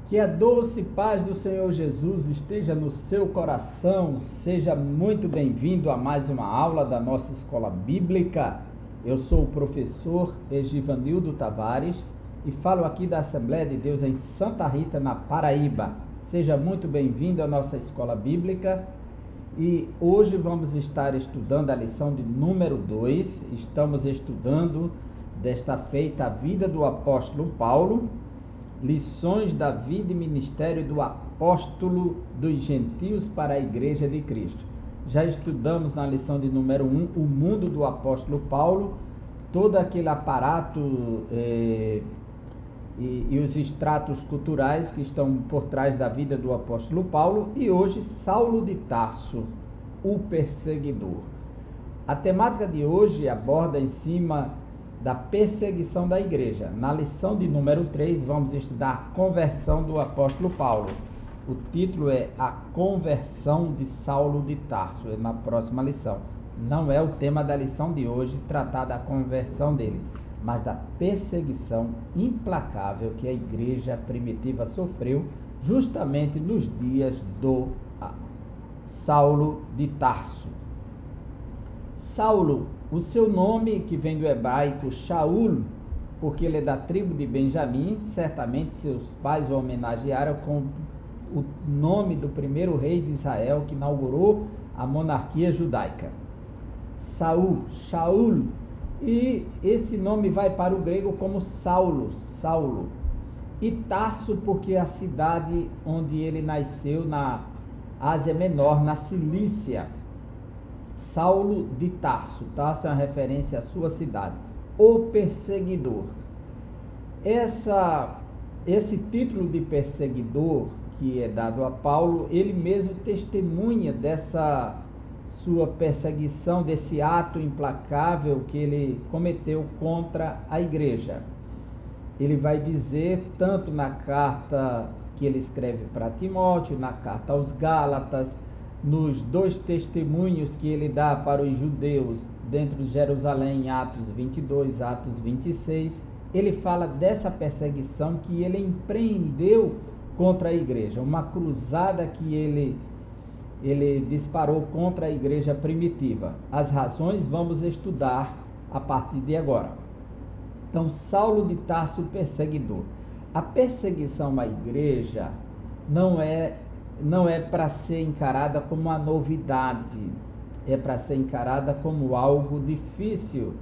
Que a doce paz do Senhor Jesus esteja no seu coração. Seja muito bem-vindo a mais uma aula da nossa escola bíblica. Eu sou o professor Egivanildo Tavares e falo aqui da Assembleia de Deus em Santa Rita, na Paraíba. Seja muito bem-vindo à nossa escola bíblica. E hoje vamos estar estudando a lição de número 2. Estamos estudando desta feita a vida do apóstolo Paulo, lições da vida e ministério do apóstolo dos gentios para a igreja de Cristo. Já estudamos na lição de número 1 o mundo do apóstolo Paulo, todo aquele aparato e os estratos culturais que estão por trás da vida do apóstolo Paulo, e hoje Saulo de Tarso, o perseguidor. A temática de hoje aborda em cima da perseguição da igreja. Na lição de número 3, vamos estudar a conversão do apóstolo Paulo. O título é A Conversão de Saulo de Tarso, é na próxima lição. Não é o tema da lição de hoje tratar da conversão dele, mas da perseguição implacável que a igreja primitiva sofreu justamente nos dias do Saulo de Tarso. Saulo, o seu nome, que vem do hebraico Shaul, porque ele é da tribo de Benjamim, certamente seus pais o homenagearam com o nome do primeiro rei de Israel que inaugurou a monarquia judaica. Shaul, e esse nome vai para o grego como Saulo, e Tarso porque é a cidade onde ele nasceu na Ásia Menor, na Cilícia. Saulo de Tarso, Tarso é uma referência à sua cidade, o perseguidor. Esse título de perseguidor que é dado a Paulo, ele mesmo testemunha dessa sua perseguição, desse ato implacável que ele cometeu contra a igreja. Ele vai dizer, tanto na carta que ele escreve para Timóteo, na carta aos Gálatas, nos dois testemunhos que ele dá para os judeus dentro de Jerusalém, Atos 22, Atos 26, ele fala dessa perseguição que ele empreendeu contra a igreja, uma cruzada que ele disparou contra a igreja primitiva. As razões vamos estudar a partir de agora. Então, Saulo de Tarso, perseguidor. A perseguição à igreja não é para ser encarada como uma novidade, é para ser encarada como algo difícil,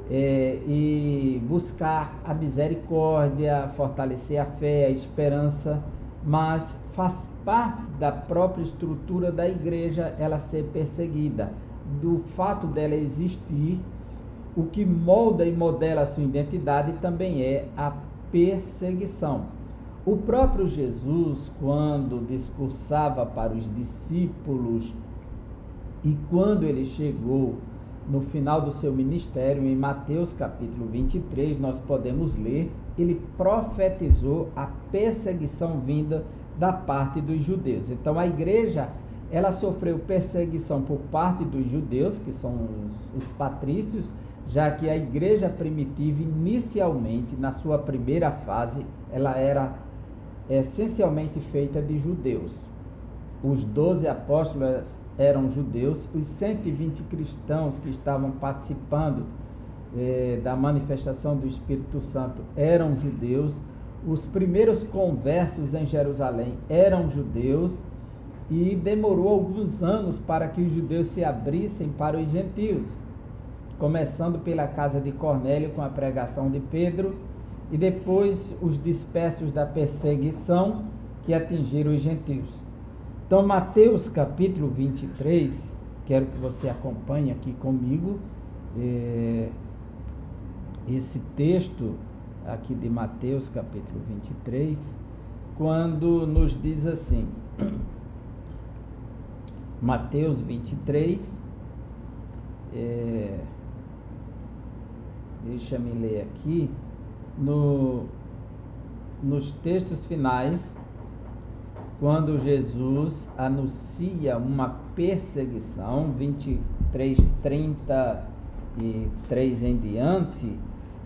e buscar a misericórdia, fortalecer a fé, a esperança, mas faz parte da própria estrutura da igreja ela ser perseguida. Do fato dela existir, o que molda e modela a sua identidade também é a perseguição. O próprio Jesus, quando discursava para os discípulos e quando ele chegou no final do seu ministério, em Mateus capítulo 23, nós podemos ler, ele profetizou a perseguição vinda da parte dos judeus. Então a igreja, ela sofreu perseguição por parte dos judeus, que são os patrícios, já que a igreja primitiva, inicialmente, na sua primeira fase, ela era essencialmente feita de judeus. Os 12 apóstolos eram judeus, os 120 cristãos que estavam participando da manifestação do Espírito Santo eram judeus, os primeiros conversos em Jerusalém eram judeus, e demorou alguns anos para que os judeus se abrissem para os gentios, começando pela casa de Cornélio com a pregação de Pedro, e depois os dispersos da perseguição que atingiram os gentios. Então, Mateus capítulo 23, quero que você acompanhe aqui comigo esse texto aqui de Mateus capítulo 23, quando nos diz assim, Mateus 23, deixa-me ler aqui, nos textos finais, quando Jesus anuncia uma perseguição, 23:33 em diante,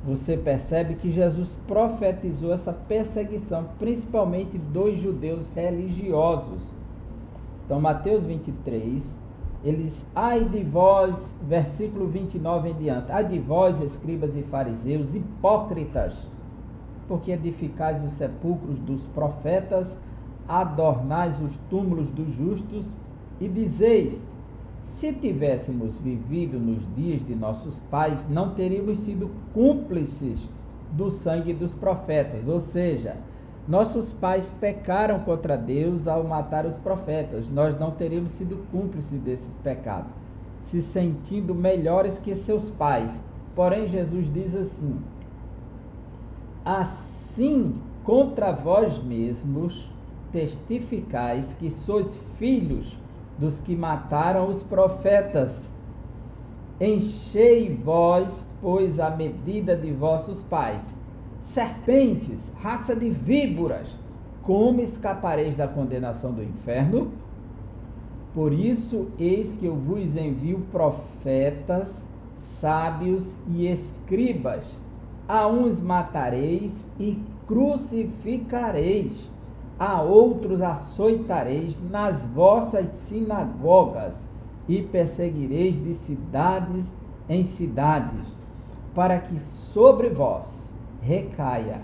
você percebe que Jesus profetizou essa perseguição, principalmente dos judeus religiosos. Então, Mateus 23, eles, ai de vós, versículo 29 em diante, ai de vós, escribas e fariseus, hipócritas, porque edificais os sepulcros dos profetas, adornais os túmulos dos justos, e dizeis, se tivéssemos vivido nos dias de nossos pais, não teríamos sido cúmplices do sangue dos profetas. Ou seja, nossos pais pecaram contra Deus ao matar os profetas. Nós não teríamos sido cúmplices desses pecados, se sentindo melhores que seus pais. Porém, Jesus diz assim, assim contra vós mesmos testificais que sois filhos dos que mataram os profetas. Enchei vós, pois, a medida de vossos pais. Serpentes, raça de víboras, como escapareis da condenação do inferno? Por isso, eis que eu vos envio profetas, sábios e escribas. A uns matareis e crucificareis, a outros açoitareis nas vossas sinagogas e perseguireis de cidades em cidades, para que sobre vós recaia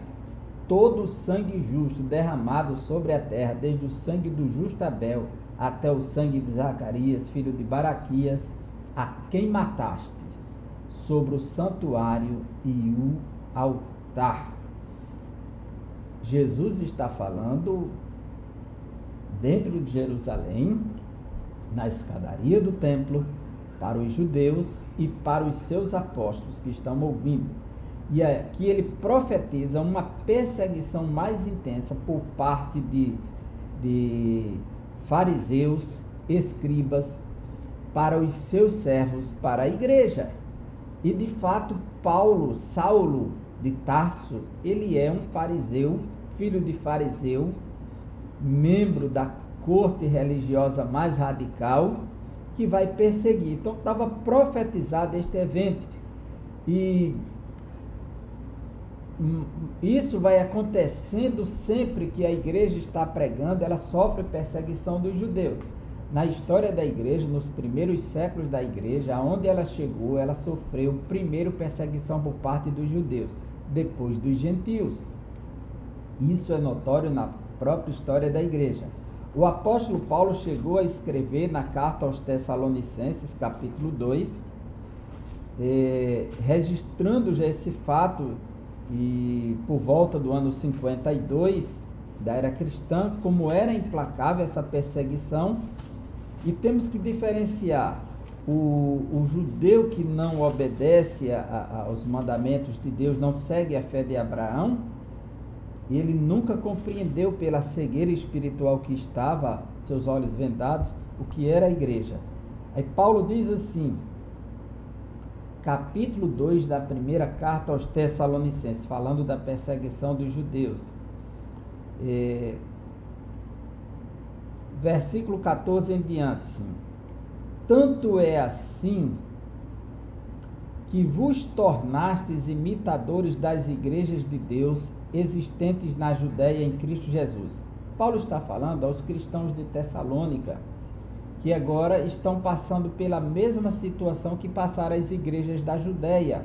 todo o sangue justo derramado sobre a terra, desde o sangue do justo Abel até o sangue de Zacarias, filho de Baraquias, a quem mataste, sobre o santuário e o altar. Jesus está falando dentro de Jerusalém, na escadaria do templo, para os judeus e para os seus apóstolos que estão ouvindo. E aqui ele profetiza uma perseguição mais intensa por parte de fariseus, escribas, para os seus servos, para a igreja. E de fato, Saulo de Tarso, ele é um fariseu, filho de fariseu, membro da corte religiosa mais radical, que vai perseguir. Então estava profetizado este evento. E isso vai acontecendo sempre que a igreja está pregando, ela sofre perseguição dos judeus. Na história da igreja, nos primeiros séculos da igreja, aonde ela chegou, ela sofreu primeiro perseguição por parte dos judeus, depois dos gentios. Isso é notório na própria história da igreja. O apóstolo Paulo chegou a escrever na carta aos Tessalonicenses, capítulo 2, registrando já esse fato, e por volta do ano 52 da era cristã, como era implacável essa perseguição. E temos que diferenciar o judeu que não obedece aos mandamentos de Deus, não segue a fé de Abraão. Ele nunca compreendeu, pela cegueira espiritual que estava, seus olhos vendados, o que era a igreja. Aí Paulo diz assim, capítulo 2 da primeira carta aos Tessalonicenses, falando da perseguição dos judeus. Versículo 14 em diante. Tanto é assim que vos tornastes imitadores das igrejas de Deus existentes na Judéia em Cristo Jesus. Paulo está falando aos cristãos de Tessalônica, que agora estão passando pela mesma situação que passaram as igrejas da Judéia.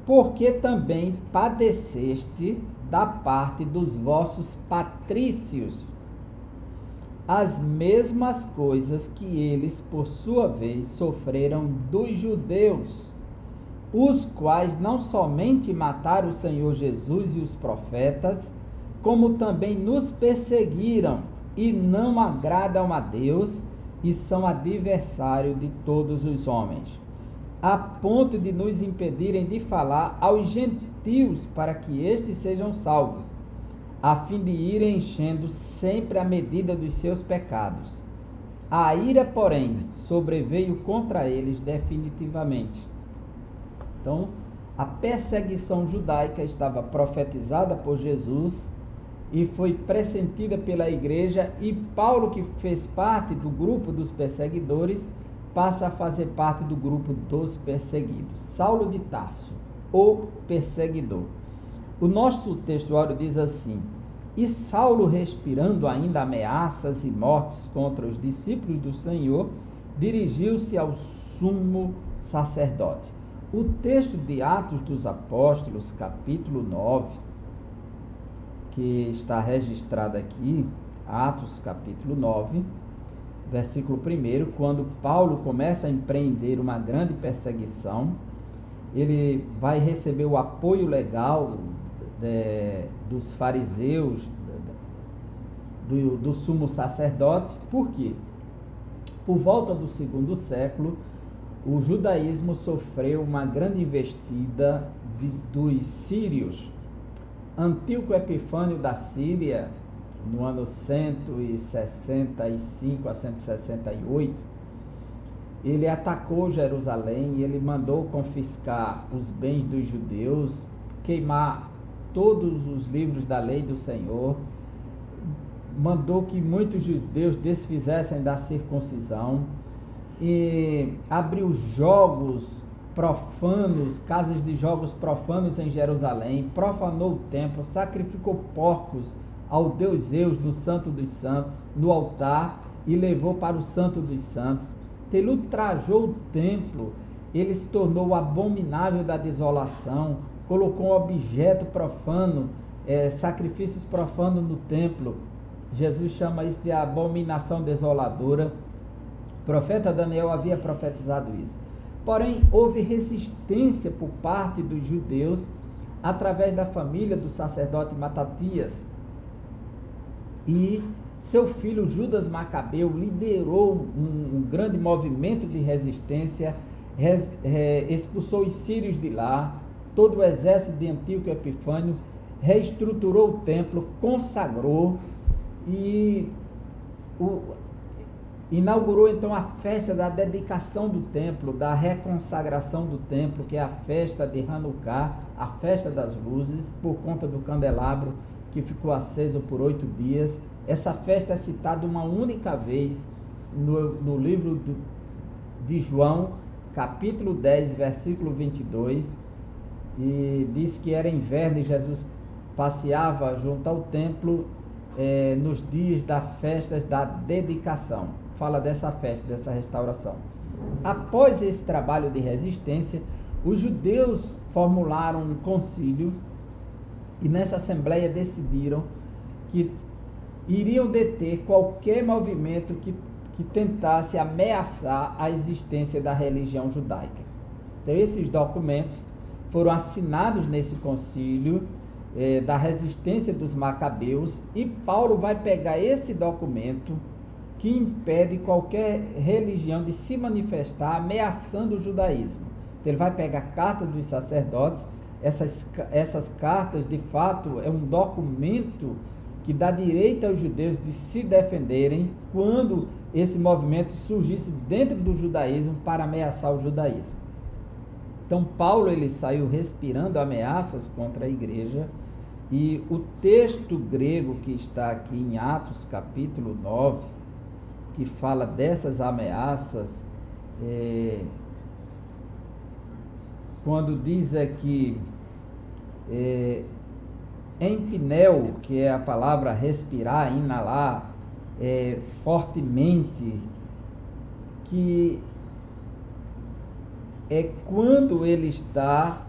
Porque também padeceste da parte dos vossos patrícios as mesmas coisas que eles, por sua vez, sofreram dos judeus, os quais não somente mataram o Senhor Jesus e os profetas, como também nos perseguiram e não agradam a Deus e são adversários de todos os homens, a ponto de nos impedirem de falar aos gentios para que estes sejam salvos, a fim de irem enchendo sempre a medida dos seus pecados. A ira, porém, sobreveio contra eles definitivamente. Então, a perseguição judaica estava profetizada por Jesus e foi pressentida pela igreja, e Paulo, que fez parte do grupo dos perseguidores, passa a fazer parte do grupo dos perseguidos. Saulo de Tarso, o perseguidor. O nosso textuário diz assim: e Saulo, respirando ainda ameaças e mortes contra os discípulos do Senhor, dirigiu-se ao sumo sacerdote. O texto de Atos dos Apóstolos, capítulo 9, que está registrado aqui, Atos capítulo 9, versículo 1, quando Paulo começa a empreender uma grande perseguição, ele vai receber o apoio legal dos fariseus, do sumo sacerdote. Por quê? Por volta do 2º século, o judaísmo sofreu uma grande investida dos sírios. Antíoco Epifânio da Síria, no ano 165 a 168, ele atacou Jerusalém e ele mandou confiscar os bens dos judeus, queimar todos os livros da lei do Senhor, mandou que muitos judeus desfizessem da circuncisão e abriu jogos profanos, casas de jogos profanos em Jerusalém, profanou o templo, sacrificou porcos ao deus Zeus no Santo dos Santos, no altar, e levou para o Santo dos Santos. Ele ultrajou o templo, ele se tornou abominável da desolação, colocou um objeto profano, sacrifícios profanos no templo. Jesus chama isso de abominação desoladora. O profeta Daniel havia profetizado isso. Porém, houve resistência por parte dos judeus através da família do sacerdote Matatias. E seu filho Judas Macabeu liderou um grande movimento de resistência, expulsou os sírios de lá, todo o exército de Antíoco Epifânio, reestruturou o templo, consagrou e inaugurou então a festa da dedicação do templo, da reconsagração do templo, que é a festa de Hanukkah, a festa das luzes, por conta do candelabro que ficou aceso por 8 dias. Essa festa é citada uma única vez no livro de João, capítulo 10, versículo 22, e diz que era inverno e Jesus passeava junto ao templo nos dias das festas da dedicação. Fala dessa festa, dessa restauração. Após esse trabalho de resistência, os judeus formularam um concílio e nessa assembleia decidiram que iriam deter qualquer movimento que tentasse ameaçar a existência da religião judaica. Então, esses documentos foram assinados nesse concílio da resistência dos macabeus, e Paulo vai pegar esse documento que impede qualquer religião de se manifestar ameaçando o judaísmo. Então, ele vai pegar cartas dos sacerdotes. Essas cartas, de fato, é um documento que dá direito aos judeus de se defenderem quando esse movimento surgisse dentro do judaísmo para ameaçar o judaísmo. Então, Paulo ele saiu respirando ameaças contra a igreja, e o texto grego que está aqui em Atos capítulo 9, que fala dessas ameaças, quando diz aqui empinel, que é a palavra respirar, inalar fortemente, que é quando ele está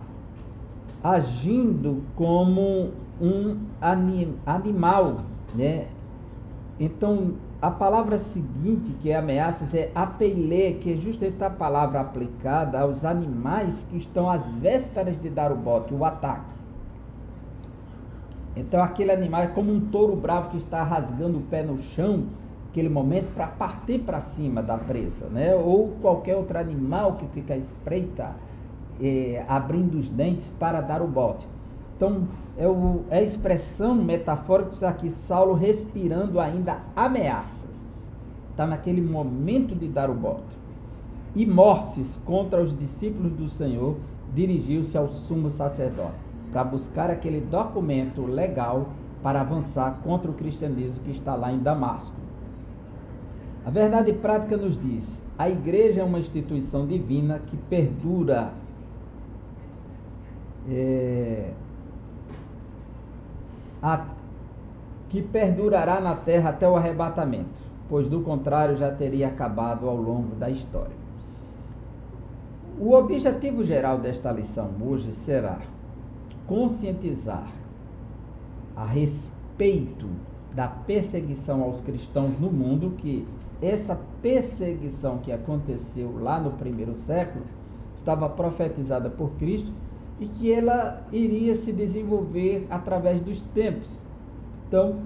agindo como um animal, né? Então, a palavra seguinte, que é ameaças, é apelê, que é justamente a palavra aplicada aos animais que estão às vésperas de dar o bote, o ataque. Então, aquele animal é como um touro bravo que está rasgando o pé no chão, naquele momento, para partir para cima da presa, né? Ou qualquer outro animal que fica à espreita, abrindo os dentes para dar o bote. Então, é a expressão metafórica que está aqui, Saulo respirando ainda ameaças. Está naquele momento de dar o bote. E mortes contra os discípulos do Senhor, dirigiu-se ao sumo sacerdote, para buscar aquele documento legal para avançar contra o cristianismo que está lá em Damasco. A verdade prática nos diz: a igreja é uma instituição divina que perdura, que perdurará na terra até o arrebatamento, pois do contrário já teria acabado ao longo da história. O objetivo geral desta lição hoje será conscientizar a respeito da perseguição aos cristãos no mundo, que essa perseguição que aconteceu lá no primeiro século estava profetizada por Cristo e que ela iria se desenvolver através dos tempos. Então,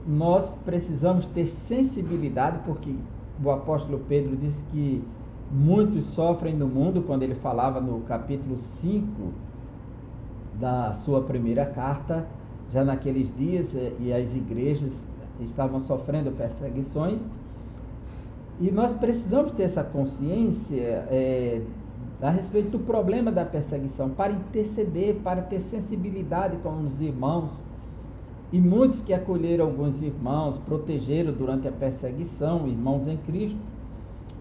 nós precisamos ter sensibilidade, porque o apóstolo Pedro disse que muitos sofrem no mundo, quando ele falava no capítulo 5 da sua primeira carta, já naqueles dias, e as igrejas estavam sofrendo perseguições, e nós precisamos ter essa consciência a respeito do problema da perseguição, para interceder, para ter sensibilidade com os irmãos. E muitos que acolheram alguns irmãos, protegeram durante a perseguição, irmãos em Cristo,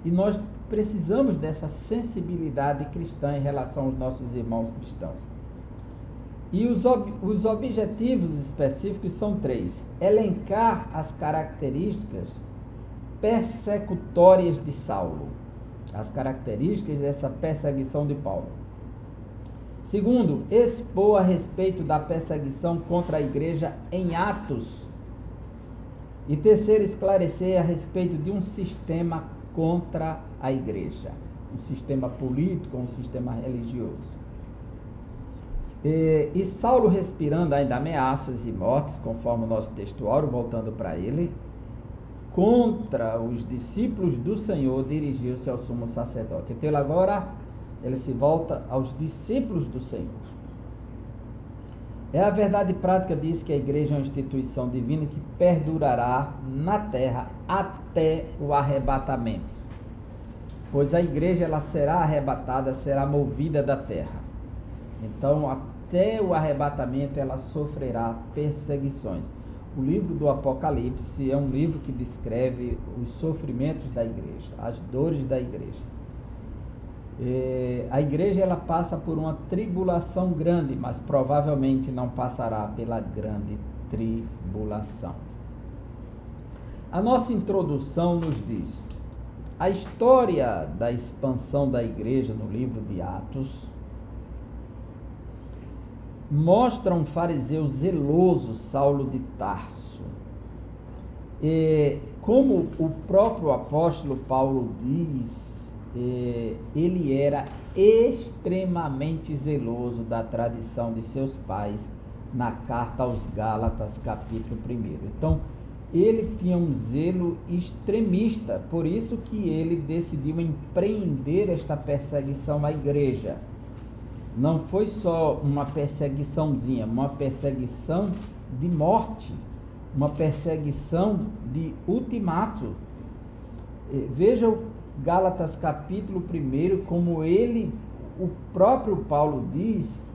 e nós precisamos dessa sensibilidade cristã em relação aos nossos irmãos cristãos. E os objetivos específicos são 3: elencar as características persecutórias de Saulo, as características dessa perseguição de Paulo. Segundo, expor a respeito da perseguição contra a igreja em Atos. E terceiro, esclarecer a respeito de um sistema contra a igreja, um sistema político, um sistema religioso. E Saulo, respirando ainda ameaças e mortes, conforme o nosso textuário, voltando para ele, contra os discípulos do Senhor, dirigiu-se ao sumo sacerdote. Então agora ele se volta aos discípulos do Senhor. A verdade prática diz que a igreja é uma instituição divina que perdurará na terra até o arrebatamento, pois a igreja ela será arrebatada, será movida da terra. Então, até o arrebatamento ela sofrerá perseguições. O livro do Apocalipse é um livro que descreve os sofrimentos da igreja, as dores da igreja. A igreja ela passa por uma tribulação grande, mas provavelmente não passará pela grande tribulação. A nossa introdução nos diz: a história da expansão da igreja no livro de Atos mostra um fariseu zeloso, Saulo de Tarso. Como o próprio apóstolo Paulo diz, ele era extremamente zeloso da tradição de seus pais, na carta aos Gálatas, capítulo 1. Então, ele tinha um zelo extremista, por isso que ele decidiu empreender esta perseguição à igreja. Não foi só uma perseguiçãozinha, uma perseguição de morte, uma perseguição de ultimato. Veja o Gálatas capítulo 1, como o próprio Paulo diz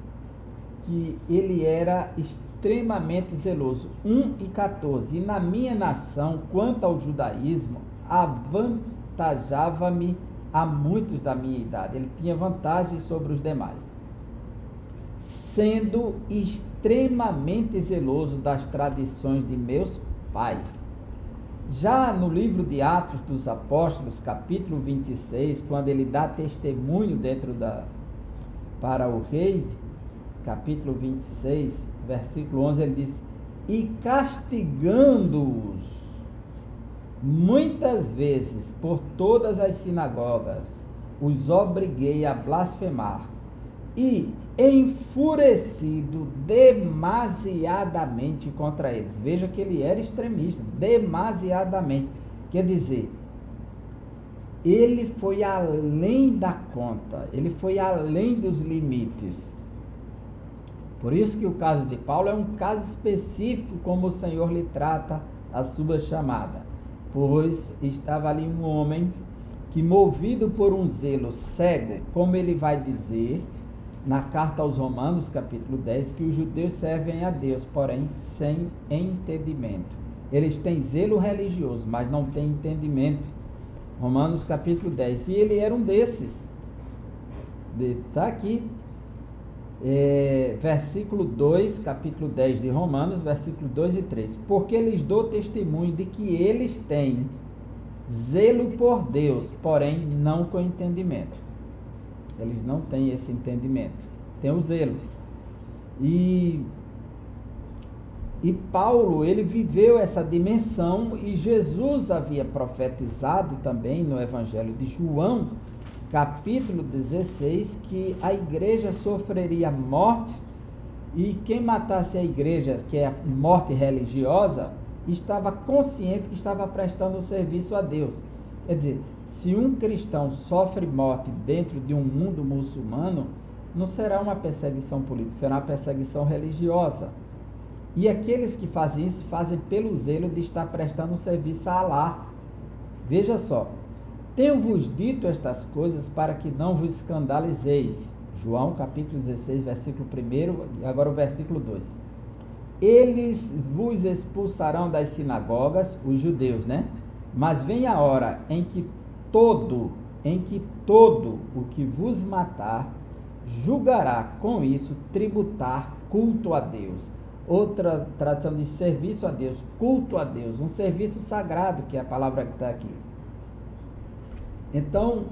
que ele era extremamente zeloso. 1:14, e na minha nação, quanto ao judaísmo, avantajava-me a muitos da minha idade. Ele tinha vantagem sobre os demais, sendo extremamente zeloso das tradições de meus pais. Já no livro de Atos dos Apóstolos, capítulo 26, quando ele dá testemunho para o rei, capítulo 26, versículo 11, ele diz: e castigando-os muitas vezes por todas as sinagogas, os obriguei a blasfemar, e enfurecido demasiadamente contra eles. Veja que ele era extremista, demasiadamente. Quer dizer, ele foi além da conta, ele foi além dos limites. Por isso que o caso de Paulo é um caso específico, como o Senhor lhe trata a sua chamada. Pois estava ali um homem que, movido por um zelo cego, como ele vai dizer na carta aos Romanos, capítulo 10, que os judeus servem a Deus, porém sem entendimento. Eles têm zelo religioso, mas não têm entendimento. Romanos capítulo 10. E ele era um desses. Está aqui. Versículo 2, capítulo 10 de Romanos, versículo 2 e 3. Porque lhes dou testemunho de que eles têm zelo por Deus, porém não com entendimento. Eles não têm esse entendimento. Tem o zelo. E Paulo, ele viveu essa dimensão, e Jesus havia profetizado também no Evangelho de João, capítulo 16, que a igreja sofreria mortes, e quem matasse a igreja, que é a morte religiosa, estava consciente que estava prestando serviço a Deus. Quer dizer, se um cristão sofre morte dentro de um mundo muçulmano, não será uma perseguição política, será uma perseguição religiosa. E aqueles que fazem isso, fazem pelo zelo de estar prestando serviço a Alá. Veja só, tenho-vos dito estas coisas para que não vos escandalizeis. João capítulo 16, versículo 1, e agora o versículo 2. Eles vos expulsarão das sinagogas, os judeus, né? Mas vem a hora em que todo o que vos matar, julgará com isso tributar culto a Deus. Outra tradução de serviço a Deus, culto a Deus, um serviço sagrado, que é a palavra que está aqui. Então,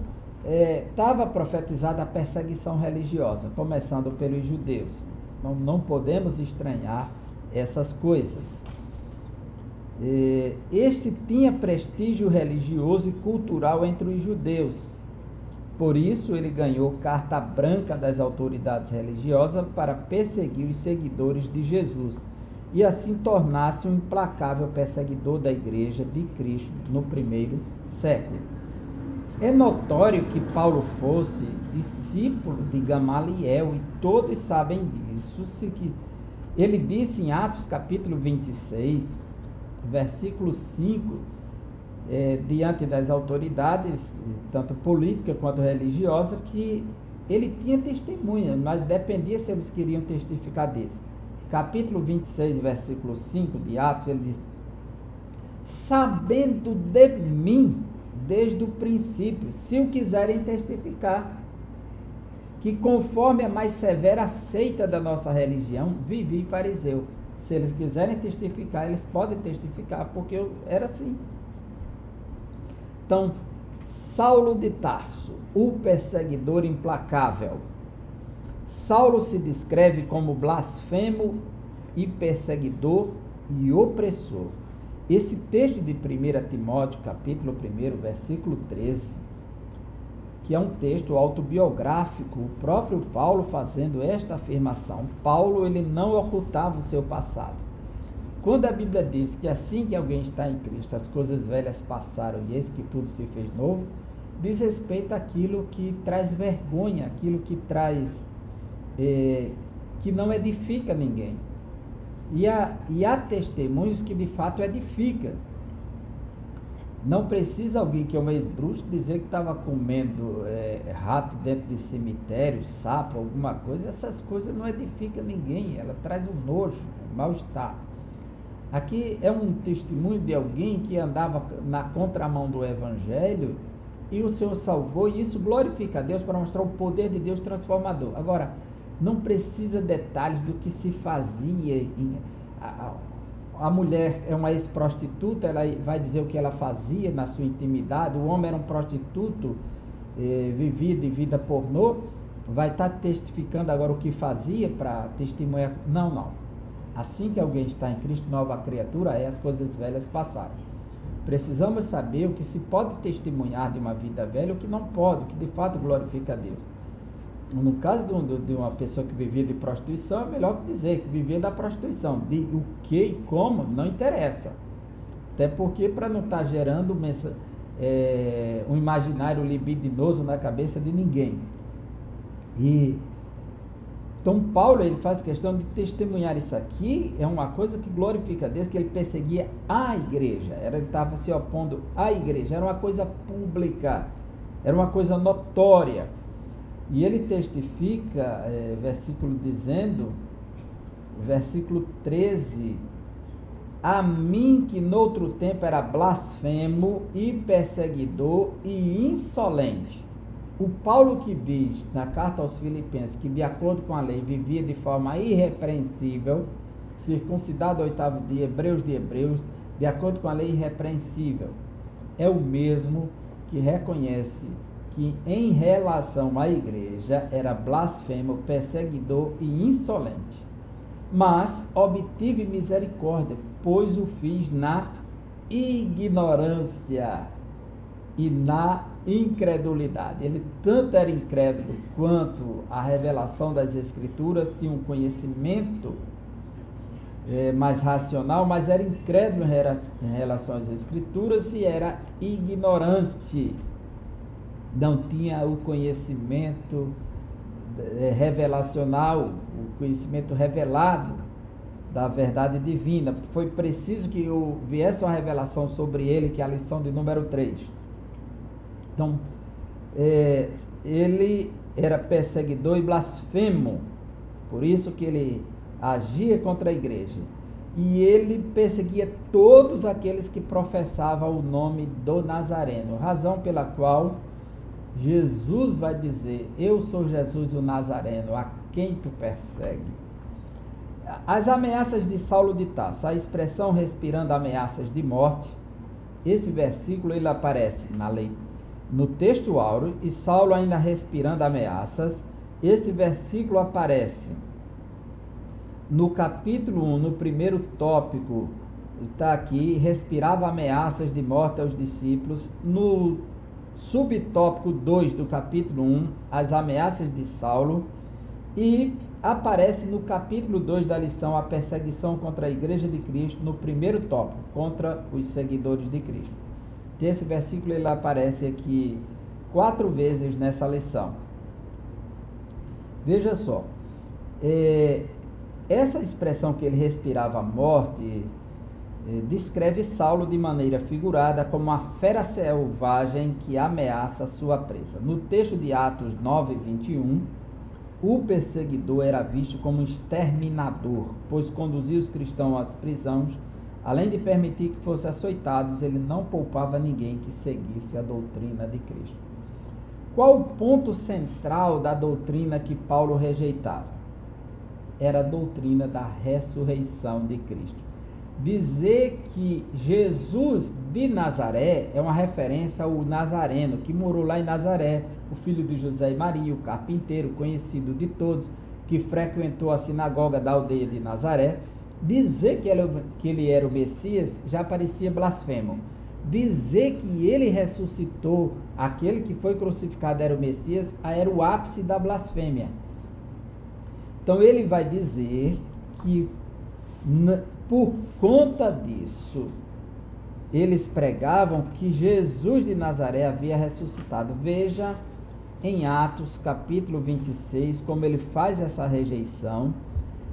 estava profetizada a perseguição religiosa, começando pelos judeus. Então, não podemos estranhar essas coisas. Este tinha prestígio religioso e cultural entre os judeus. Por isso, ele ganhou carta branca das autoridades religiosas para perseguir os seguidores de Jesus e assim tornar-se um implacável perseguidor da igreja de Cristo no primeiro século. É notório que Paulo fosse discípulo de Gamaliel, e todos sabem disso. Ele disse em Atos capítulo 26, versículo 5, diante das autoridades, tanto política quanto religiosa, que ele tinha testemunha, mas dependia se eles queriam testificar disso. Capítulo 26, versículo 5 de Atos, ele diz: sabendo de mim desde o princípio, se o quiserem testificar, que conforme a mais severa seita da nossa religião, vivi fariseu. Se eles quiserem testificar, eles podem testificar, porque eu era assim. Então, Saulo de Tarso, o perseguidor implacável. Saulo se descreve como blasfemo e perseguidor e opressor. Esse texto de 1 Timóteo, capítulo 1, versículo 13, que é um texto autobiográfico, o próprio Paulo fazendo esta afirmação. Paulo, ele não ocultava o seu passado. Quando a Bíblia diz que assim que alguém está em Cristo, as coisas velhas passaram e eis que tudo se fez novo, diz respeito àquilo que traz vergonha, aquilo que traz, que não edifica ninguém. E há testemunhos que de fato edificam. Não precisa alguém que é um ex-bruxo dizer que estava comendo rato dentro de cemitério, sapo, alguma coisa. Essas coisas não edificam ninguém, ela traz um nojo, um mal-estar. Aqui é um testemunho de alguém que andava na contramão do Evangelho e o Senhor salvou, e isso glorifica a Deus para mostrar o poder de Deus transformador. Agora, não precisa detalhes do que se fazia. A mulher é uma ex-prostituta, ela vai dizer o que ela fazia na sua intimidade. O homem era um prostituto, vivia de vida pornô, vai estar testificando agora o que fazia para testemunhar. Não. Assim que alguém está em Cristo, nova criatura, as coisas velhas passaram. Precisamos saber o que se pode testemunhar de uma vida velha e o que não pode, o que de fato glorifica a Deus. No caso de uma pessoa que vivia de prostituição, é melhor dizer que vivia da prostituição. De o que e como, não interessa. Até porque para não estar gerando um imaginário libidinoso na cabeça de ninguém. Então Paulo, ele faz questão de testemunhar isso aqui. É uma coisa que glorifica a Deus, que ele perseguia a igreja. Ele estava se opondo à igreja. Era uma coisa pública. Era uma coisa notória. E ele testifica, versículo 13, a mim que noutro tempo era blasfemo e perseguidor e insolente. O Paulo que diz na carta aos Filipenses que de acordo com a lei vivia de forma irrepreensível, circuncidado ao 8º dia, Hebreus de Hebreus, de acordo com a lei irrepreensível, é o mesmo que reconhece que em relação à igreja era blasfemo, perseguidor e insolente. Mas obtive misericórdia, pois o fiz na ignorância e na incredulidade. Ele tanto era incrédulo quanto a revelação das Escrituras, tinha um conhecimento mais racional, mas era incrédulo em relação às Escrituras e era ignorante. Não tinha o conhecimento revelacional, o conhecimento revelado da verdade divina. Foi preciso que viesse uma revelação sobre ele, que é a lição de número 3. Então, ele era perseguidor e blasfemo, por isso que ele agia contra a igreja. E ele perseguia todos aqueles que professavam o nome do Nazareno, razão pela qual Jesus vai dizer: eu sou Jesus o Nazareno, a quem tu persegue. As ameaças de Saulo de Tarso, a expressão respirando ameaças de morte, esse versículo ele aparece no texto áureo, e Saulo ainda respirando ameaças. Esse versículo aparece no capítulo 1, no primeiro tópico, está aqui, respirava ameaças de morte aos discípulos. No subtópico 2 do capítulo 1, as ameaças de Saulo, e aparece no capítulo 2 da lição a perseguição contra a igreja de Cristo, no primeiro tópico, contra os seguidores de Cristo. Esse versículo ele aparece aqui 4 vezes nessa lição. Veja só, essa expressão que ele respirava a morte descreve Saulo de maneira figurada como uma fera selvagem que ameaça sua presa. No texto de Atos 9:21, o perseguidor era visto como um exterminador, pois conduzia os cristãos às prisões. Além de permitir que fossem açoitados, ele não poupava ninguém que seguisse a doutrina de Cristo. Qual o ponto central da doutrina que Paulo rejeitava? Era a doutrina da ressurreição de Cristo. Dizer que Jesus de Nazaré é uma referência ao Nazareno, que morou lá em Nazaré, o filho de José e Maria, o carpinteiro, conhecido de todos, que frequentou a sinagoga da aldeia de Nazaré. Dizer que ele era o Messias já parecia blasfemo. Dizer que ele ressuscitou, aquele que foi crucificado era o Messias, era o ápice da blasfêmia. Então ele vai dizer que por conta disso, eles pregavam que Jesus de Nazaré havia ressuscitado. Veja em Atos capítulo 26 como ele faz essa rejeição.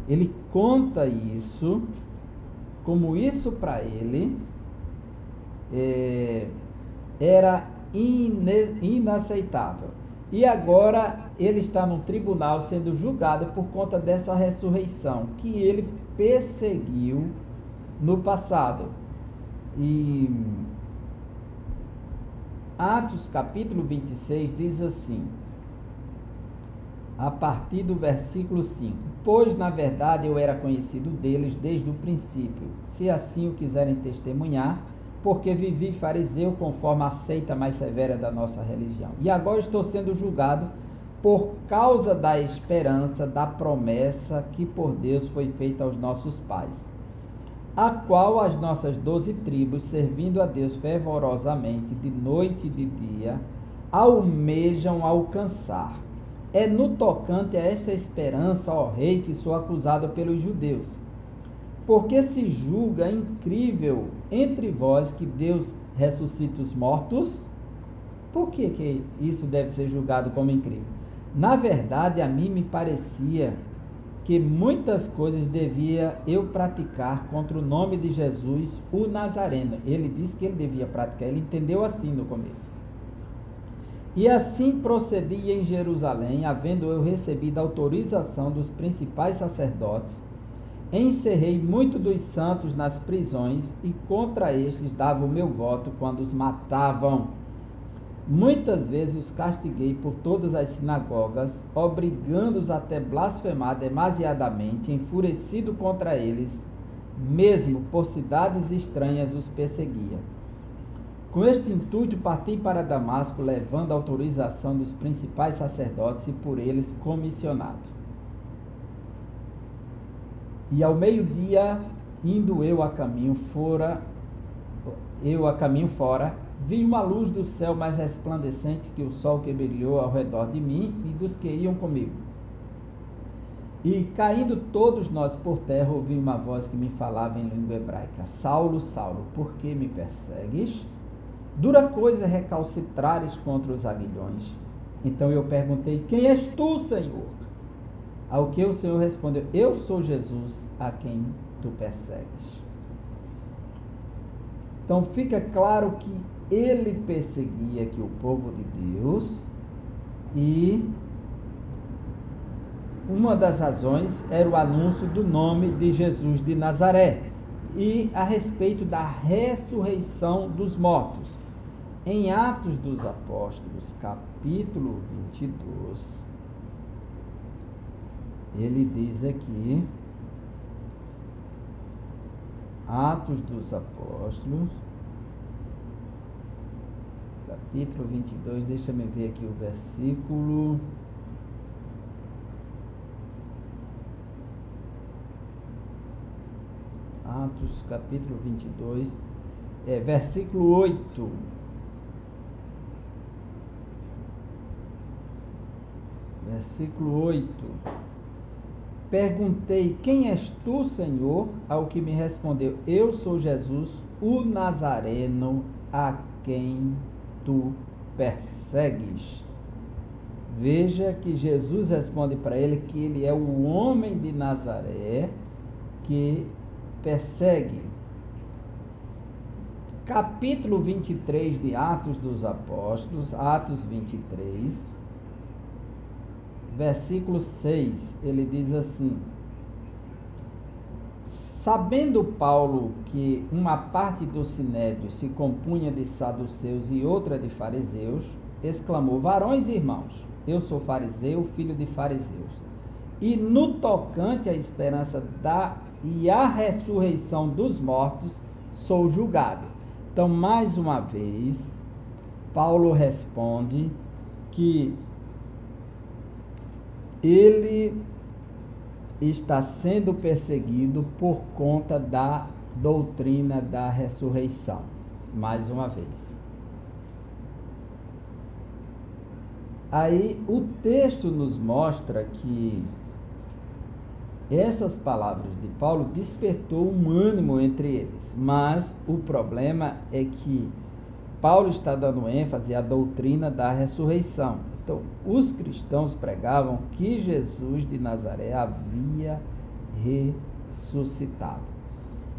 Ele conta isso, como isso para ele era inaceitável. E agora ele está no tribunal sendo julgado por conta dessa ressurreição que ele perseguiu no passado. E Atos capítulo 26 diz assim, a partir do versículo 5: pois na verdade eu era conhecido deles desde o princípio, se assim o quiserem testemunhar, porque vivi fariseu conforme a seita mais severa da nossa religião. E agora estou sendo julgado por causa da esperança da promessa que por Deus foi feita aos nossos pais, a qual as nossas 12 tribos, servindo a Deus fervorosamente de noite e de dia, almejam alcançar. É no tocante a esta esperança, ó rei, que sou acusado pelos judeus. Porque se julga incrível entre vós que Deus ressuscita os mortos? Por que isso deve ser julgado como incrível? Na verdade, a mim me parecia que muitas coisas devia eu praticar contra o nome de Jesus, o Nazareno. Ele disse que ele devia praticar, ele entendeu assim no começo. E assim procedia em Jerusalém, havendo eu recebido autorização dos principais sacerdotes Encerrei muito dos santos nas prisões e contra estes dava o meu voto quando os matavam. Muitas vezes os castiguei por todas as sinagogas, obrigando-os até blasfemar demasiadamente, enfurecido contra eles, mesmo por cidades estranhas os perseguia. Com este intuito parti para Damasco, levando a autorização dos principais sacerdotes e por eles comissionado. E ao meio-dia, indo eu a caminho fora, vi uma luz do céu mais resplandecente que o sol que brilhou ao redor de mim e dos que iam comigo. E caindo todos nós por terra, ouvi uma voz que me falava em língua hebraica: Saulo, Saulo, por que me persegues? Dura coisa é recalcitrares contra os aguilhões. Então eu perguntei: quem és tu, Senhor? Ao que o Senhor respondeu: eu sou Jesus, a quem tu persegues. Então fica claro que ele perseguia aqui o povo de Deus, e uma das razões era o anúncio do nome de Jesus de Nazaré e a respeito da ressurreição dos mortos. Em Atos dos Apóstolos, capítulo 22, ele diz aqui, Atos dos Apóstolos, capítulo 22, deixa-me ver aqui o versículo. Atos, capítulo 22, versículo 8. Versículo 8. Perguntei: quem és tu, Senhor? Ao que me respondeu: eu sou Jesus, o Nazareno, a quem tu persegues. Veja que Jesus responde para ele que ele é o homem de Nazaré que persegue. Capítulo 23 de Atos dos Apóstolos, Atos 23, versículo 6, ele diz assim: sabendo Paulo que uma parte do sinédrio se compunha de saduceus e outra de fariseus, exclamou: varões e irmãos, eu sou fariseu, filho de fariseus, e no tocante à esperança e à ressurreição dos mortos, sou julgado. Então, mais uma vez, Paulo responde que ele está sendo perseguido por conta da doutrina da ressurreição. Mais uma vez. Aí o texto nos mostra que essas palavras de Paulo despertou um ânimo entre eles, mas o problema é que Paulo está dando ênfase à doutrina da ressurreição. Então, os cristãos pregavam que Jesus de Nazaré havia ressuscitado.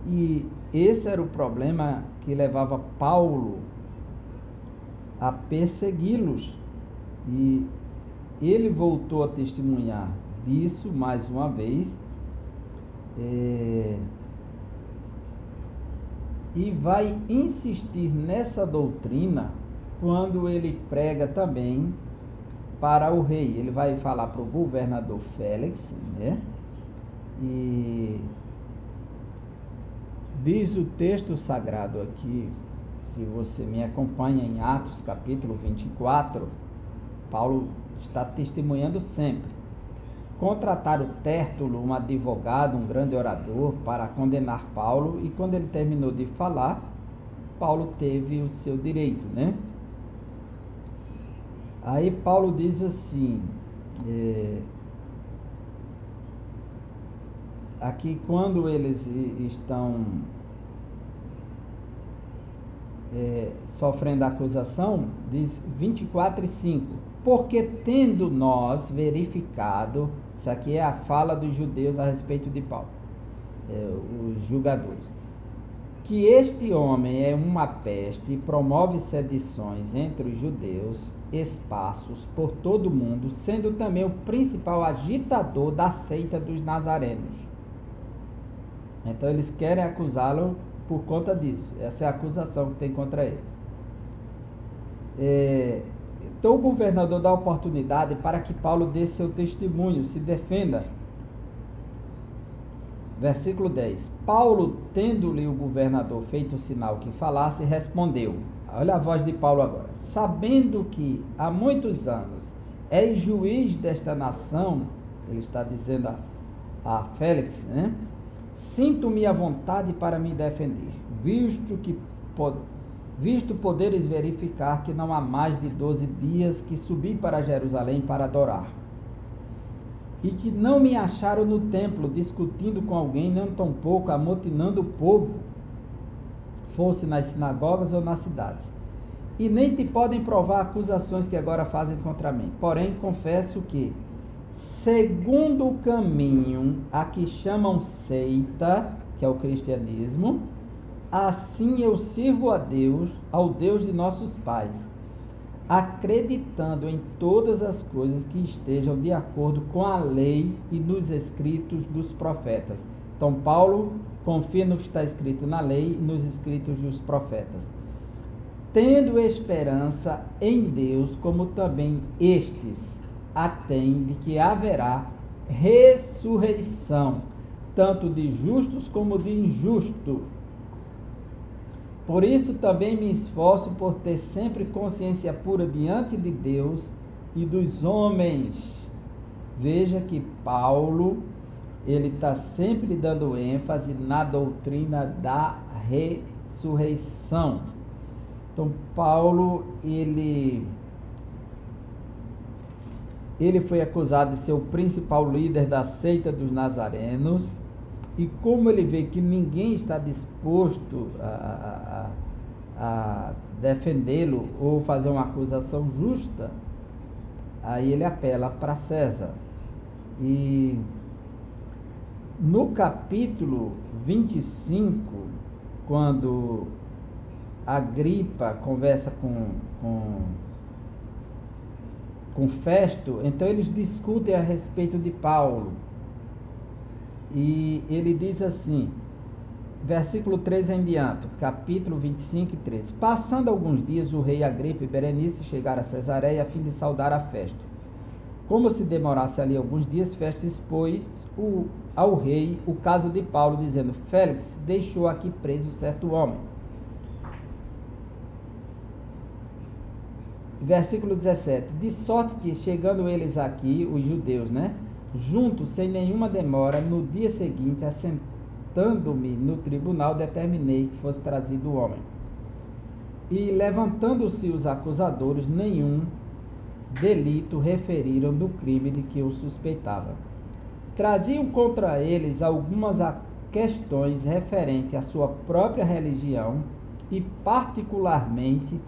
E esse era o problema que levava Paulo a persegui-los. E ele voltou a testemunhar disso mais uma vez, e vai insistir nessa doutrina quando ele prega também para o rei. Ele vai falar para o governador Félix, né? E diz o texto sagrado aqui, se você me acompanha em Atos capítulo 24, Paulo está testemunhando sempre. Contrataram Tértulo, um advogado, um grande orador, para condenar Paulo, e quando ele terminou de falar, Paulo teve o seu direito, né? Aí Paulo diz assim, aqui quando eles estão sofrendo a acusação, diz 24:5, porque tendo nós verificado, isso aqui é a fala dos judeus a respeito de Paulo, os julgadores, que este homem é uma peste e promove sedições entre os judeus esparsos por todo o mundo, sendo também o principal agitador da seita dos nazarenos. Então eles querem acusá-lo por conta disso. Essa é a acusação que tem contra ele. Então o governador dá oportunidade para que Paulo dê seu testemunho, se defenda. Versículo 10. Paulo, tendo-lhe o governador feito o sinal que falasse, respondeu. Olha a voz de Paulo agora. Sabendo que há muitos anos és juiz desta nação, ele está dizendo a Félix, né? Sinto-me à vontade para me defender, visto poderes verificar que não há mais de 12 dias que subi para Jerusalém para adorar, e que não me acharam no templo discutindo com alguém, nem tampouco amotinando o povo, fosse nas sinagogas ou nas cidades. E nem te podem provar acusações que agora fazem contra mim. Porém, confesso que, segundo o caminho a que chamam seita, que é o cristianismo, assim eu sirvo a Deus, ao Deus de nossos pais, acreditando em todas as coisas que estejam de acordo com a lei e nos escritos dos profetas. Então, Paulo confia no que está escrito na lei e nos escritos dos profetas. Tendo esperança em Deus, como também estes a têm, de que haverá ressurreição, tanto de justos como de injustos. Por isso também me esforço por ter sempre consciência pura diante de Deus e dos homens. Veja que Paulo, ele está sempre dando ênfase na doutrina da ressurreição. Então, Paulo, ele foi acusado de ser o principal líder da seita dos nazarenos, e como ele vê que ninguém está disposto a defendê-lo ou fazer uma acusação justa, aí ele apela para César. E no capítulo 25, quando Agripa conversa com Festo, então eles discutem a respeito de Paulo. E ele diz assim, versículo 3 em diante, capítulo 25 e 13. Passando alguns dias, o rei Agripa e Berenice chegaram a Cesareia a fim de saudar a Festo. Como se demorasse ali alguns dias, Festo expôs ao rei o caso de Paulo, dizendo: Félix deixou aqui preso certo homem. Versículo 17. De sorte que, chegando eles aqui, os judeus, juntos, sem nenhuma demora, no dia seguinte, assentando-me no tribunal, determinei que fosse trazido o homem. E, levantando-se os acusadores, nenhum delito referiram do crime de que o suspeitava. Traziam contra eles algumas questões referentes à sua própria religião e, particularmente,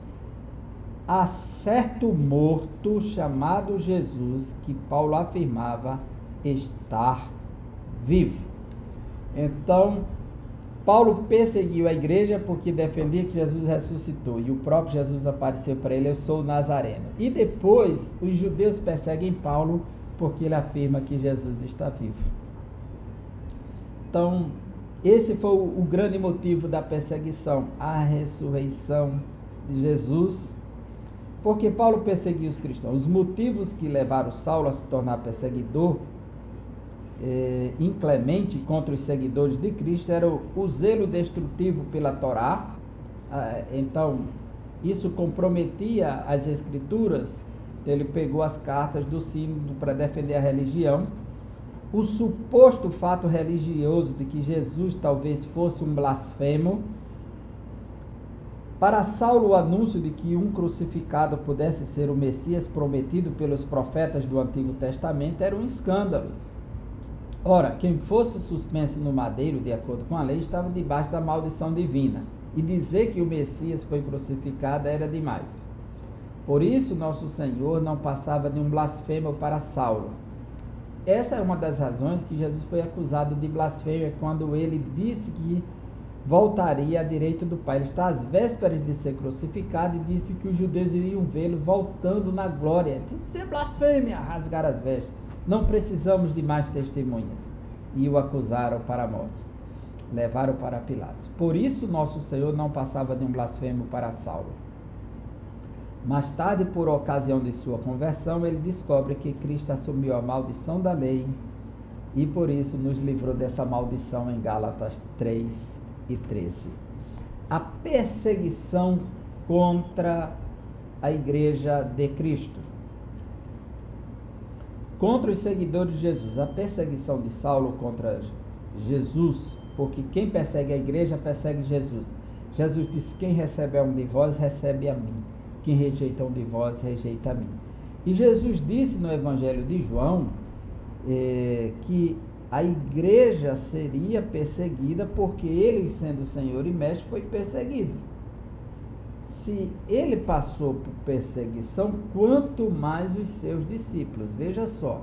a certo morto chamado Jesus, que Paulo afirmava estar vivo. Então, Paulo perseguiu a igreja porque defendia que Jesus ressuscitou, e o próprio Jesus apareceu para ele: eu sou o Nazareno. E depois, os judeus perseguem Paulo porque ele afirma que Jesus está vivo. Então, esse foi o grande motivo da perseguição, a ressurreição de Jesus. Porque Paulo perseguia os cristãos. Os motivos que levaram Saulo a se tornar perseguidor inclemente contra os seguidores de Cristo era o zelo destrutivo pela Torá. Então, isso comprometia as escrituras. Então, ele pegou as cartas do sínodo para defender a religião. O suposto fato religioso de que Jesus talvez fosse um blasfemo. Para Saulo, o anúncio de que um crucificado pudesse ser o Messias prometido pelos profetas do Antigo Testamento era um escândalo. Ora, quem fosse suspenso no madeiro, de acordo com a lei, estava debaixo da maldição divina. E dizer que o Messias foi crucificado era demais. Por isso, nosso Senhor não passava de um blasfemo para Saulo. Essa é uma das razões que Jesus foi acusado de blasfêmia quando ele disse que voltaria à direita do Pai. Ele está às vésperas de ser crucificado e disse que os judeus iriam vê-lo voltando na glória. Isso é blasfêmia, rasgar as vestes. Não precisamos de mais testemunhas. E o acusaram para a morte. levaram para Pilatos. Por isso nosso Senhor não passava de um blasfemo para Saulo. Mais tarde, por ocasião de sua conversão, ele descobre que Cristo assumiu a maldição da lei e por isso nos livrou dessa maldição em Gálatas 3:13. A perseguição contra a Igreja de Cristo. Contra os seguidores de Jesus. A perseguição de Saulo contra Jesus, porque quem persegue a igreja persegue Jesus. Jesus disse: quem recebe a um de vós, recebe a mim. Quem rejeita um de vós, rejeita a mim. E Jesus disse no Evangelho de João que a igreja seria perseguida porque ele, sendo Senhor e Mestre, foi perseguido. Se ele passou por perseguição, quanto mais os seus discípulos. Veja só.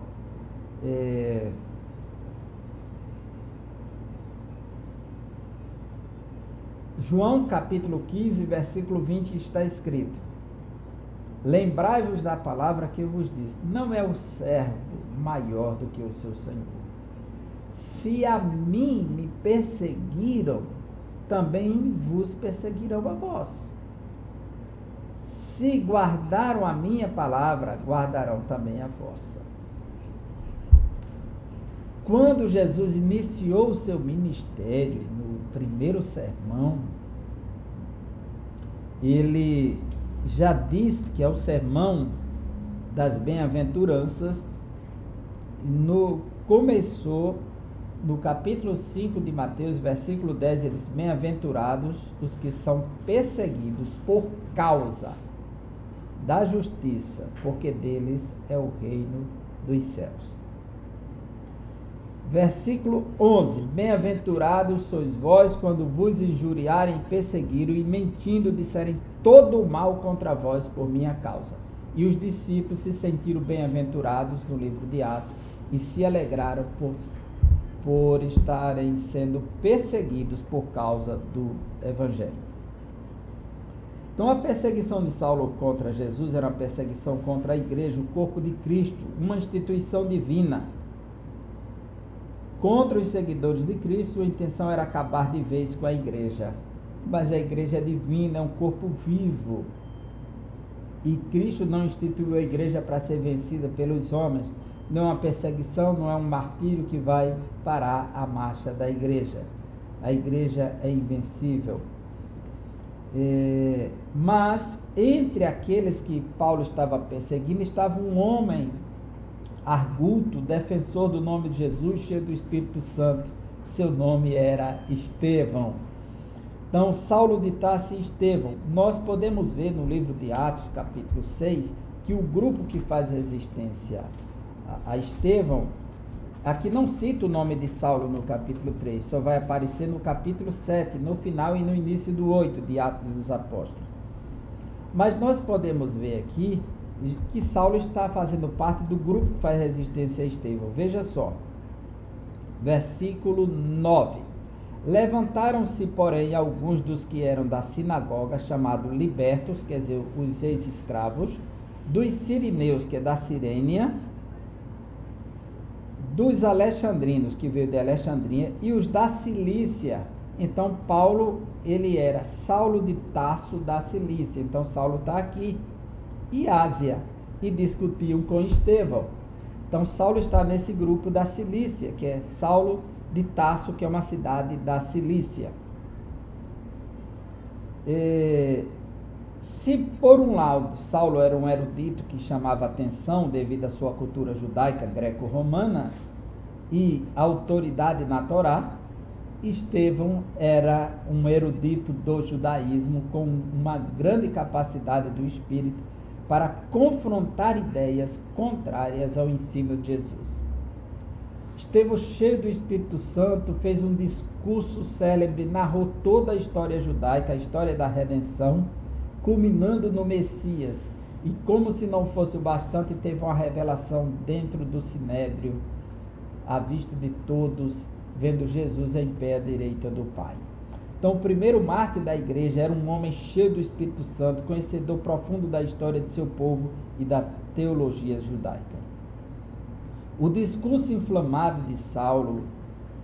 João capítulo 15, versículo 20 está escrito: lembrai-vos da palavra que eu vos disse, não é o servo maior do que o seu Senhor. Se a mim me perseguiram, também vos perseguirão a vós. Se guardaram a minha palavra, guardarão também a vossa. Quando Jesus iniciou o seu ministério, no primeiro sermão, ele já disse que é o sermão das bem-aventuranças. Começou no capítulo 5 de Mateus, versículo 10, ele diz: bem-aventurados os que são perseguidos por causa da justiça, porque deles é o reino dos céus. Versículo 11: bem-aventurados sois vós quando vos injuriarem, perseguirem e mentindo disserem todo o mal contra vós por minha causa. E os discípulos se sentiram bem-aventurados no livro de Atos e se alegraram por estarem sendo perseguidos por causa do Evangelho. Então a perseguição de Saulo contra Jesus era uma perseguição contra a igreja, o corpo de Cristo, uma instituição divina. Contra os seguidores de Cristo, sua intenção era acabar de vez com a igreja. Mas a igreja é divina, é um corpo vivo. E Cristo não instituiu a igreja para ser vencida pelos homens. Não é uma perseguição, não é um martírio que vai parar a marcha da igreja. A igreja é invencível. Mas entre aqueles que Paulo estava perseguindo, estava um homem arguto, defensor do nome de Jesus, cheio do Espírito Santo. Seu nome era Estevão. Então, Saulo de Tarso e Estevão. Nós podemos ver no livro de Atos, capítulo 6, que o grupo que faz resistência a Estevão, aqui não cita o nome de Saulo no capítulo 3, só vai aparecer no capítulo 7, no final e no início do 8 de Atos dos Apóstolos. Mas nós podemos ver aqui que Saulo está fazendo parte do grupo que faz resistência a Estevão. Veja só, versículo 9. Levantaram-se, porém, alguns dos que eram da sinagoga, chamados libertos, quer dizer, os ex-escravos, dos sirineus, que é da Cirênia, dos alexandrinos, que veio de Alexandria, e os da Cilícia. Então, Paulo, ele era Saulo de Tarso da Cilícia. Então, Saulo está aqui. E Ásia, e discutiam com Estevão. Então, Saulo está nesse grupo da Cilícia, que é Saulo de Tarso, que é uma cidade da Cilícia. Se por um lado Saulo era um erudito que chamava atenção devido à sua cultura judaica greco-romana e autoridade na Torá, Estevão era um erudito do judaísmo com uma grande capacidade do espírito para confrontar ideias contrárias ao ensino de Jesus. Estevão, cheio do Espírito Santo, fez um discurso célebre, narrou toda a história judaica, a história da redenção, culminando no Messias. E como se não fosse o bastante, teve uma revelação dentro do Sinédrio, à vista de todos, vendo Jesus em pé à direita do Pai. Então, o primeiro mártir da igreja era um homem cheio do Espírito Santo, conhecedor profundo da história de seu povo e da teologia judaica. O discurso inflamado de Saulo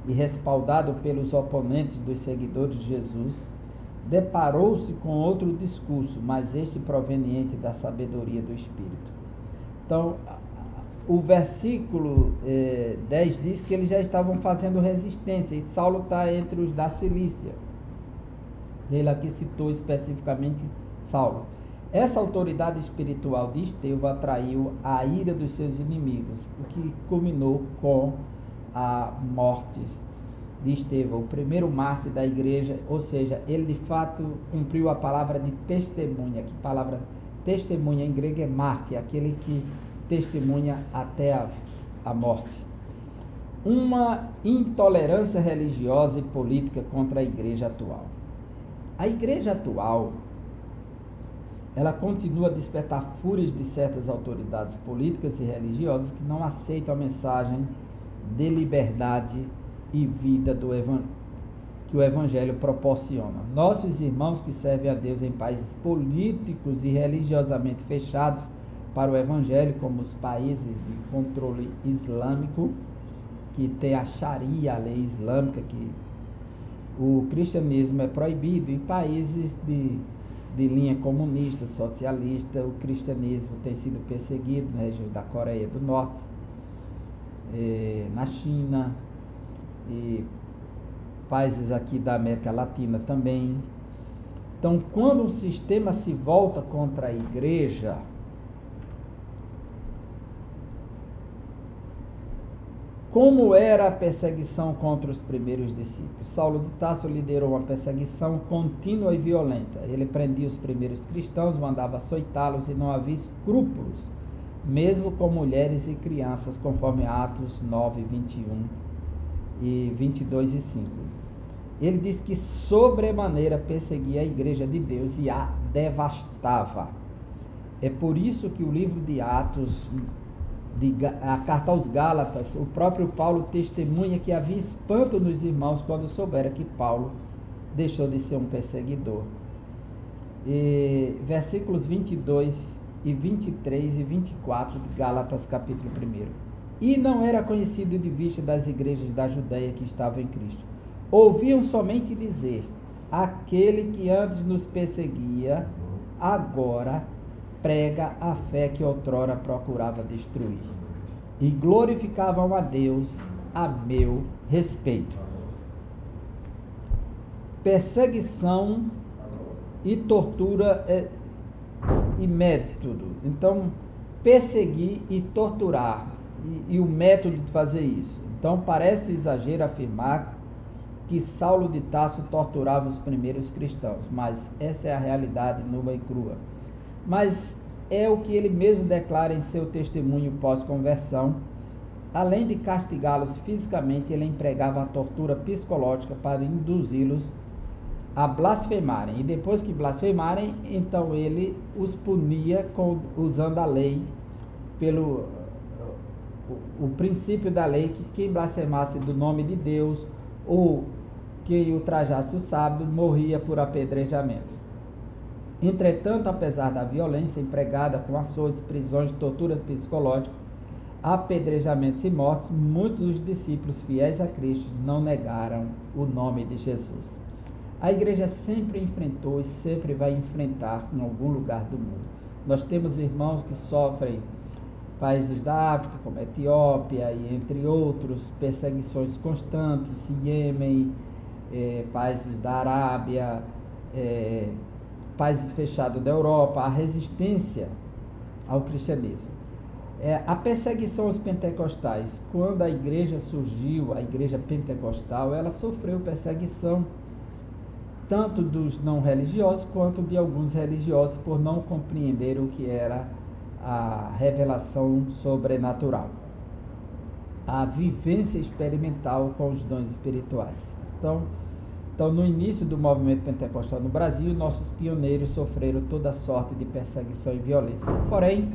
e respaldado pelos oponentes dos seguidores de Jesus, deparou-se com outro discurso, mas este proveniente da sabedoria do Espírito. Então, o versículo 10 diz que eles já estavam fazendo resistência, e Saulo está entre os da Cilícia. Ele aqui citou especificamente Saulo. Essa autoridade espiritual de Estevão atraiu a ira dos seus inimigos, o que culminou com a morte de Estevão, o primeiro mártir da igreja, ou seja, ele de fato cumpriu a palavra de testemunha, que palavra testemunha em grego é mártir, aquele que testemunha até a morte. Uma intolerância religiosa e política contra a igreja atual. A igreja atual, ela continua a despertar fúrias de certas autoridades políticas e religiosas que não aceitam a mensagem de liberdade e vida que o Evangelho proporciona. Nossos irmãos que servem a Deus em países políticos e religiosamente fechados para o Evangelho, como os países de controle islâmico, que tem a Sharia, a lei islâmica, que o cristianismo é proibido, em países de linha comunista, socialista, o cristianismo tem sido perseguido na região da Coreia do Norte, na China, e países aqui da América Latina também. Então, quando um sistema se volta contra a igreja, como era a perseguição contra os primeiros discípulos? Saulo de Tarso liderou uma perseguição contínua e violenta. Ele prendia os primeiros cristãos, mandava açoitá-los e não havia escrúpulos, mesmo com mulheres e crianças, conforme Atos 9, 21 e 22 e 5. Ele diz que sobremaneira perseguia a igreja de Deus e a devastava. É por isso que o livro de Atos, a carta aos Gálatas, o próprio Paulo testemunha que havia espanto nos irmãos quando soubera que Paulo deixou de ser um perseguidor. Versículos 22 e 23 e 24 de Gálatas capítulo 1. E não era conhecido de vista das igrejas da Judéia que estavam em Cristo. Ouviam somente dizer: aquele que antes nos perseguia, agora prega a fé que outrora procurava destruir. E glorificavam a Deus a meu respeito. Perseguição e tortura e método. Então, perseguir e torturar. E o método de fazer isso. Então, parece exagero afirmar que Saulo de Tarso torturava os primeiros cristãos, mas essa é a realidade nua e crua. Mas é o que ele mesmo declara em seu testemunho pós-conversão. Além de castigá-los fisicamente, ele empregava a tortura psicológica para induzi-los a blasfemarem. E depois que blasfemarem, então ele os punia usando a lei, pelo o princípio da lei, que quem blasfemasse do nome de Deus ou quem ultrajasse o sábado morria por apedrejamento. Entretanto, apesar da violência empregada com açoites, prisões, tortura psicológica, apedrejamentos e mortes, muitos dos discípulos fiéis a Cristo não negaram o nome de Jesus. A igreja sempre enfrentou e sempre vai enfrentar em algum lugar do mundo. Nós temos irmãos que sofrem países da África, como a Etiópia e entre outros, perseguições constantes, Iêmen, países da Arábia, países fechados da Europa, a resistência ao cristianismo. A perseguição aos pentecostais, quando a igreja surgiu, a igreja pentecostal, ela sofreu perseguição tanto dos não religiosos quanto de alguns religiosos por não compreender o que era a revelação sobrenatural, a vivência experimental com os dons espirituais. Então, no início do movimento pentecostal no Brasil, nossos pioneiros sofreram toda sorte de perseguição e violência. Porém,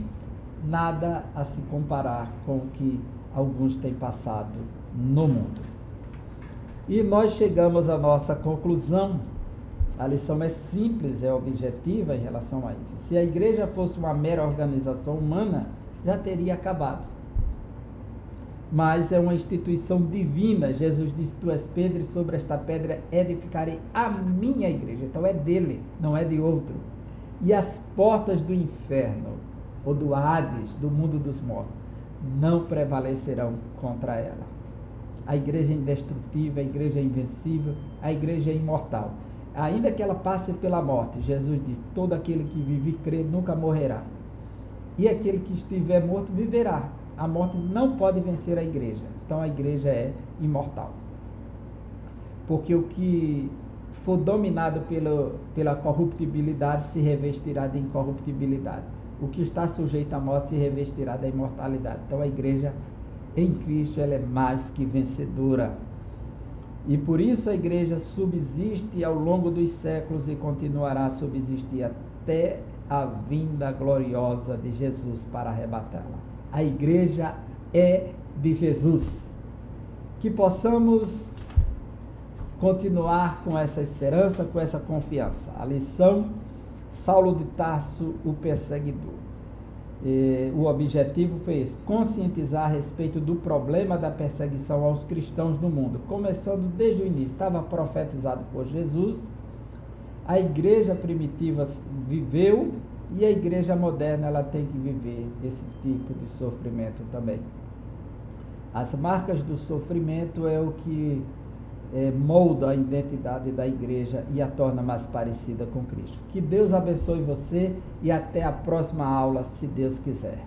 nada a se comparar com o que alguns têm passado no mundo. E nós chegamos à nossa conclusão. A lição é simples, é objetiva em relação a isso. Se a igreja fosse uma mera organização humana, já teria acabado. mas é uma instituição divina. Jesus disse: tu és Pedro, e sobre esta pedra edificarei a minha igreja. Então é dele, não é de outro. E as portas do inferno, ou do Hades, do mundo dos mortos, não prevalecerão contra ela. A igreja é indestrutível, a igreja é invencível, a igreja é imortal. Ainda que ela passe pela morte, Jesus diz: todo aquele que vive e crê nunca morrerá. E aquele que estiver morto viverá. A morte não pode vencer a igreja. Então a igreja é imortal. Porque o que for dominado pela corruptibilidade se revestirá de incorruptibilidade. O que está sujeito à morte se revestirá da imortalidade. Então a igreja em Cristo, ela é mais que vencedora. E por isso a igreja subsiste ao longo dos séculos e continuará a subsistir até a vinda gloriosa de Jesus para arrebatá-la. A igreja é de Jesus. Que possamos continuar com essa esperança, com essa confiança. A lição: Saulo de Tarso, o perseguidor. O objetivo foi esse: conscientizar a respeito do problema da perseguição aos cristãos no mundo, começando desde o início. Estava profetizado por Jesus, a igreja primitiva viveu, e a igreja moderna, ela tem que viver esse tipo de sofrimento também. As marcas do sofrimento é o que molda a identidade da igreja e a torna mais parecida com Cristo. Que Deus abençoe você e até a próxima aula, se Deus quiser.